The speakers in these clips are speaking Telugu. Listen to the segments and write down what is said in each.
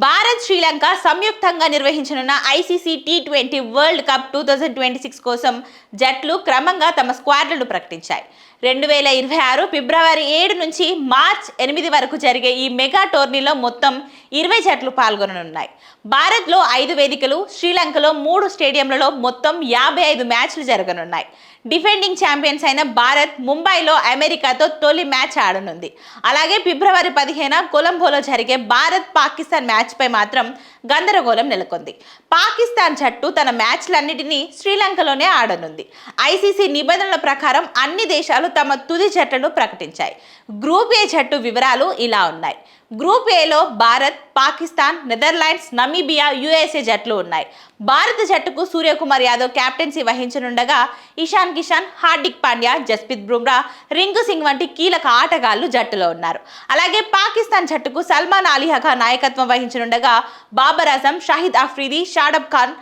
భారత్ శ్రీలంక సంయుక్తంగా నిర్వహించనున్న ఐసీసీ టీ20 వరల్డ్ కప్ 2026 కోసం జట్లు క్రమంగా తమ స్క్వాడ్లను ప్రకటించాయి. 2026 ఫిబ్రవరి 7 నుంచి మార్చ్ 8 వరకు జరిగే ఈ మెగా టోర్నీలో మొత్తం 20 జట్లు పాల్గొననున్నాయి. భారత్లో 5 వేదికలు, శ్రీలంకలో 3 స్టేడియంలలో మొత్తం 55 మ్యాచ్లు జరగనున్నాయి. డిఫెండింగ్ ఛాంపియన్స్ అయిన భారత్ ముంబైలో అమెరికాతో తొలి మ్యాచ్ ఆడనుంది. అలాగే ఫిబ్రవరి 15 కొలంబోలో జరిగే భారత్ పాకిస్తాన్ మ్యాచ్ పై మాత్రం గందరగోళం నెలకొంది. పాకిస్తాన్ జట్టు తన మ్యాచ్లన్నిటినీ శ్రీలంకలోనే ఆడనుంది. ఐసీసీ నిబంధనల ప్రకారం అన్ని దేశాలు తమ తుది జట్లను ప్రకటించాయి. గ్రూప్ ఏ జట్టు వివరాలు ఇలా ఉన్నాయి. గ్రూప్ ఏలో Bharat, Pakistan, Netherlands, Namibia, USA జట్లు ఉన్నాయి. భారత జట్టుకు సూర్యకుమార్ యాదవ్ కెప్టెన్సీ వహించనుండగా ఇషాన్ కిషన్, హార్దిక్ పాండ్యా, జస్ప్రీత్ బుమ్రా, రింకు సింగ్ వంటి కీలక ఆటగాళ్లు జట్టులో ఉన్నారు. అలాగే పాకిస్తాన్ జట్టుకు సల్మాన్ అలీ ఖాన్ నాయకత్వం వహించనుండగా బాబర్ అజం, షాహిద్ అఫ్రీది, షాడబ్ ఖాన్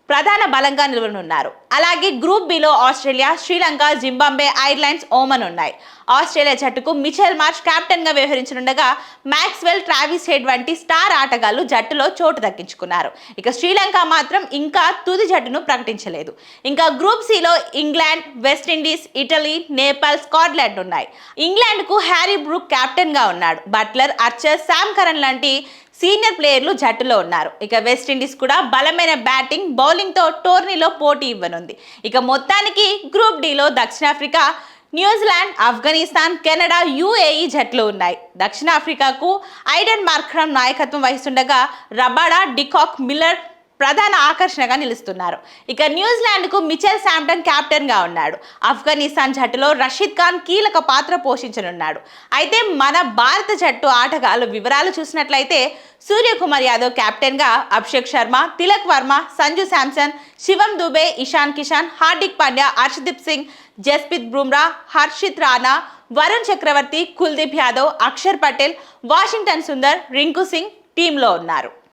ప్రధాన బలంగా నిలవనున్నారు. అలాగే గ్రూప్ బిలో Australia, Sri Lanka, Zimbabwe, Irelands, Oman ఉన్నాయి. ఆస్ట్రేలియా జట్టుకు మిచెల్ మార్ష్ కెప్టెన్ గా వ్యవహరించనుండగా మాక్స్వెల్, ట్రావిస్ హెడ్ వంటి స్టార్ ఆటగాళ్లు జట్టులో చోటు దక్కించుకున్నారు. ఇక శ్రీలంక మాత్రం ఇంకా తుది జట్టును ప్రకటించలేదు. ఇంకా గ్రూప్ సిలో England, West Indies, Italy, Nepal, Scotland ఉన్నాయి. ఇంగ్లాండ్ కు హ్యారీ బ్రూక్ కెప్టెన్ గా ఉన్నాడు. బట్లర్, ఆర్చర్, శామ్ కరన్ లాంటి సీనియర్ ప్లేయర్లు జట్టులో ఉన్నారు. ఇక వెస్టిండీస్ కూడా బలమైన బ్యాటింగ్, బౌలింగ్ తో టోర్నీలో పోటీ ఇవ్వనుంది. ఇక మొత్తానికి గ్రూప్ డిలో దక్షిణాఫ్రికా, న్యూజిలాండ్, ఆఫ్ఘనిస్తాన్, కెనడా, యుఏఈ జట్లు ఉన్నాయి. దక్షిణాఫ్రికాకు ఐడెన్ మార్క్రమ్ నాయకత్వం వహిస్తుండగా రబాడా, డికాక్, మిల్లర్ ప్రధాన ఆకర్షణగా నిలుస్తున్నారు. ఇక న్యూజిలాండ్కు మిచెల్ శాంప్టన్ కెప్టెన్ గా ఉన్నాడు. ఆఫ్ఘనిస్తాన్ జట్టులో రషీద్ ఖాన్ కీలక పాత్ర పోషించనున్నాడు. అయితే మన భారత జట్టు ఆటగాళ్ల వివరాలు చూసినట్లయితే సూర్యకుమార్ యాదవ్ కెప్టెన్ గా అభిషేక్ శర్మ, తిలక్ వర్మ, సంజు శాంసన్, శివం దుబే, ఇషాన్ కిషన్, హార్దిక్ పాండ్యా, హర్షదీప్ సింగ్, జస్ప్రీత్ బుమ్రా, హర్షిత్ రాణా, వరుణ్ చక్రవర్తి, కుల్దీప్ యాదవ్, అక్షర్ పటేల్, వాషింగ్టన్ సుందర్, రింకు సింగ్ టీంలో ఉన్నారు.